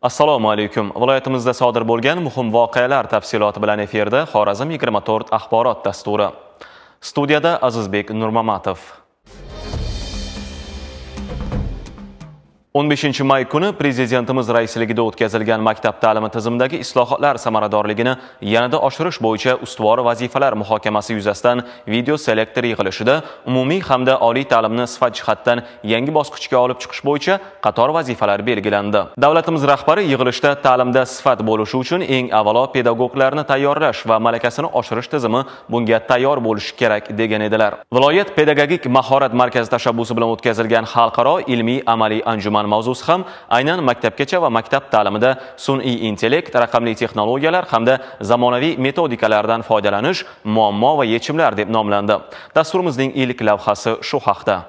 Assalomu alaykum. Viloyatimizda sodir bo'lgan muhim voqealar tafsiloti bilan efirda Xorazm 24 axborot dasturi. Studiyada Azizbek Nurmamatov. 15 may kuni Prezidentimiz raisligida o'tkazilgan maktab ta'limi tizimidagi islohotlar samaradorligini yanada oshirish bo'yicha ustuvor vazifalar muhokamasi yuzasidan video selektor yig'ilishida umumiy hamda oliy ta'limni sifat jihatdan yangi bosqichga olib chiqish bo'yicha qator vazifalar belgilandi. Davlatimiz rahbari yig'ilishda ta'limda sifat bo'lishi uchun eng avvalo pedagoglarni tayyorlash va malakasini oshirish tizimi bunga tayyor bo'lishi kerak degan edilar. Viloyat pedagogik mahorat markazi tashabbusi bilan o'tkazilgan xalqaro ilmiy amaliy anjuman mavzusi ham aynan maktabgacha va maktab ta'limida sun'iy intellekt, raqamli texnologiyalar hamda zamonaviy metodikalardan foydalanish, muammo va yechimlar deb nomlandi. Dasturimizning ilk lavhasi shu haqda.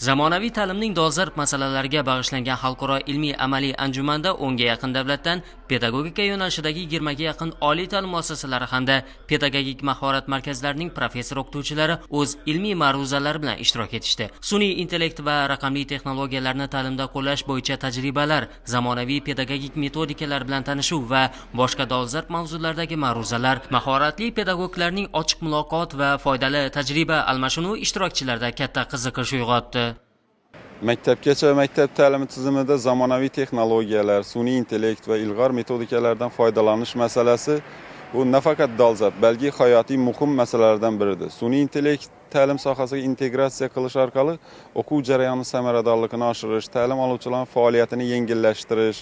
Zamonaviy ta'limning dolzarb masalalariga bag'ishlangan xalqaro ilmiy amaliy anjumanda 10 ga yaqin davlatdan pedagogika yo'nalishidagi 20 ga yaqin oliy ta'lim muassasalari hamda pedagogik mahorat markazlarining professor-o'qituvchilari o'z ilmiy ma'ruzalari bilan ishtirok etishdi. Sun'iy intellekt va raqamli texnologiyalarni ta'limda qo'llash bo'yicha tajribalar, zamonaviy pedagogik metodikalar bilan tanishuv va boshqa dolzarb mavzulardagi ma'ruzalar, mahoratli pedagoglarning ochiq muloqot va foydali tajriba almashinuvi ishtirokchilarda katta qiziqish uyg'otdi. Maktabgacha va maktab ta'limi tizimida zamonaviy texnologiyalar, sun'iy intellekt va ilg'or metodikalardan foydalanish masalasi bu nafaqat dolzarb, balki hayotiy muhim masalalardan biridir. Sun'iy intellekt ta'lim sohasiga integratsiya qilish orqali o'quv jarayoni samaradorligini oshirish, ta'lim oluvchilarning faoliyatini yengillashtirish,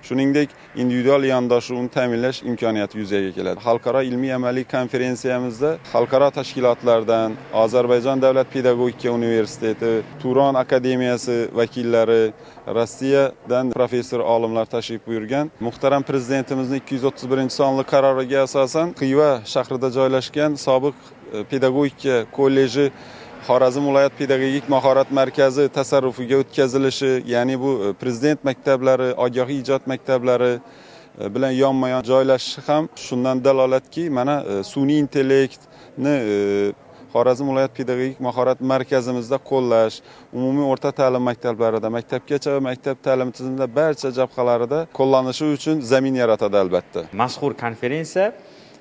shuningdek individual yondashuvni ta'minlash imkoniyati yuzaga keladi. Xalqaro ilmiy amaliy konferensiyamizda xalqaro tashkilotlardan Ozarbayjon davlat pedagogika universiteti, Turon akademiyasi vakillari, Rossiyadan professor olimlar tashrif buyurgan. Muhtaram Prezidentimizning 231-sonli qaroriga asosan Xiva shahrida joylashgan sobiq pedagogika kolleji Xorazm viloyat pedagogik mahorat markazi tasarrufiga o'tkazilishi, ya'ni bu prezident maktablari, ogohiy ijod maktablari bilan yonma-yon joylashishi ham shundan dalolatki, mana sun'iy intellektni Xorazm viloyat pedagogik mahorat markazimizda qo'llash, umumiy o'rta ta'lim maktablarida, maktabgacha va maktab ta'limi tizimida barcha jabhalarida qo'llanishi uchun zamin yaratadi albatta. Mashhur konferensiya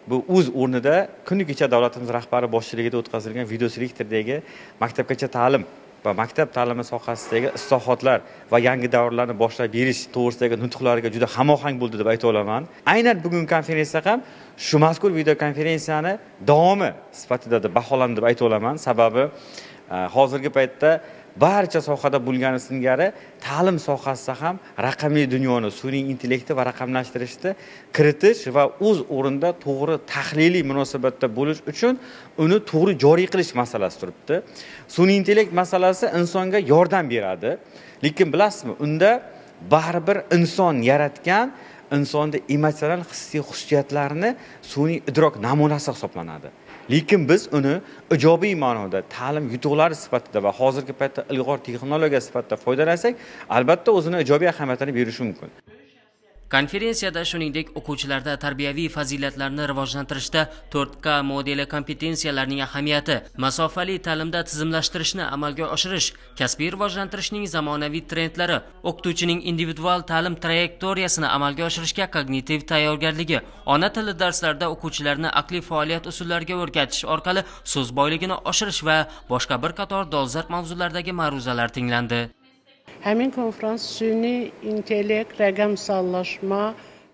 bu o'z o'rnida kuni kecha davlatimiz rahbari boshchiligida o'tkazilgan video selektoridagi maktabgacha ta'lim va maktab ta'limi sohasidagi islohotlar va yangi davrlarni boshlab berish to'g'risidagi nutqlariga juda hamohang bo'ldi deb ayta olaman. Aynan bugungi konferensiya ham shu mazkur video konferensiyani davomi sifatida deb baholandi deb ayta olaman. Sababi hozirgi paytda barcha sohada bo'lgani singari ta'lim sohasida ham raqamli dunyoni, sun'iy intellekti va raqamlashtirishni kiritish va o'z o'rinda to'g'ri tahliliy munosabatda bo'lish uchun uni to'g'ri joriy qilish masalasi turibdi. Sun'iy intellekt masalasi insonga yordam beradi, lekin bilasizmi, unda baribir inson yaratgan insonda emotsional hissiy xususiyatlarni sun'iy idrok namunasi hisoblanadi. Lekin biz uni ijobiy ma'noda ta'lim yutuqlari sifatida va hozirgi paytda ilg'or texnologiya sifatida foydalansak, albatta o'zini ijobiy ahamiyatini berishi mumkin. Konferensiyada shuningdek o'quvchilarda tarbiyaviy fazilatlarni rivojlantirishda 4K modeli kompetensiyalarning ahamiyati, masofali ta'limda tizimlashtirishni amalga oshirish, kasbiy rivojlantirishning zamonaviy trendlari, o'qituvchining individual ta'lim trayektoriyasini amalga oshirishga kognitiv tayyorgarligi, ona tili darslarida o'quvchilarni aqliy faoliyat usullariga o'rgatish orqali so'z boyligini oshirish va boshqa bir qator dolzarb mavzulardagi ma'ruzalar tinglandi. Həmin konferans sun'iy intellekt, rəqəmsallaşma,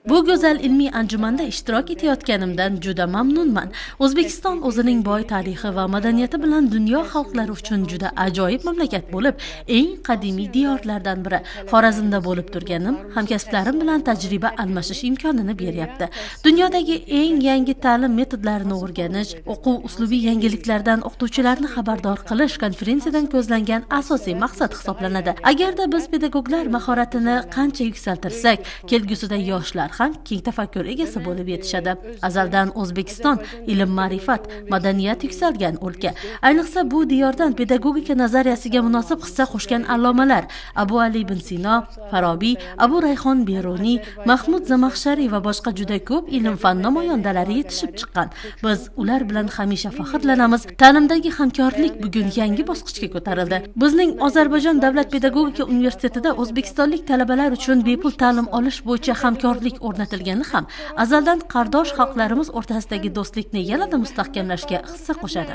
Bu go'zal ilmiy anjumanda ishtirok etayotganimdan juda mamnunman. O'zbekiston o'zining boy tarixi va madaniyati bilan dunyo xalqlari uchun juda ajoyib mamlakat bo'lib, eng qadimiy diyorlardan biri. Xorazmda bo'lib turganim, hamkasblarim bilan tajriba almashish imkonini beryapti. Dunyodagi eng yangi ta'lim metodlarini o'rganish, o'quv uslubiy yangiliklardan o'qituvchilarni xabardor qilish konferensiyadan ko'zlangan asosiy maqsad hisoblanadi. Agarda biz pedagoglar mahoratini qancha yuksaltirsak, kelgusida yoshlar ham keng tafakkur egasi bo'lib yetishadi. Azaldan O'zbekiston ilm, ma'rifat, madaniyat yuksalgan o'lka. Ayniqsa bu diyordan pedagogika nazariyasiga munosib hissa qo'shgan allomalar Abu Ali ibn Sino, Farobiy, Abu Rayhon Beruniy, Mahmud Zamaxshariy va boshqa juda ko'p ilm-fan namoyandalari yetishib chiqqan. Biz ular bilan hamisha faxrlanamiz. Ta'limdagi hamkorlik bugun yangi bosqichga ko'tarildi. Bizning Ozarbayjon davlat pedagogika universitetida o'zbekistonlik talabalar uchun bepul ta'lim olish bo'yicha hamkorlik o'rnatilgani ham azaldan qardosh xalqlarimiz o'rtasidagi do'stlikni yanada mustahkamlashga hissa qo'shadi.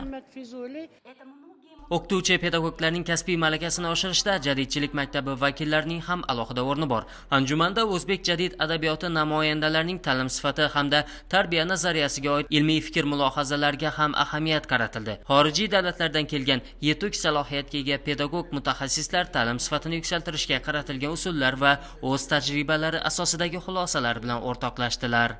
O'qituvchi pedagoglarning kasbiy malakasini oshirishda Jadidchilik maktabi vakillarining ham alohida o'rni bor. Anjumanda o'zbek jadid adabiyoti namoyandalarining ta'lim sifati hamda tarbiya nazariyasiga oid ilmiy fikr-mulohazalariga ham ahamiyat qaratildi. Xorijiy davlatlardan kelgan yetuk salohiyatga ega pedagog mutaxassislar ta'lim sifatini yuksaltirishga qaratilgan usullar va o'z tajribalari asosidagi xulosalar bilan o'rtoqlashdilar.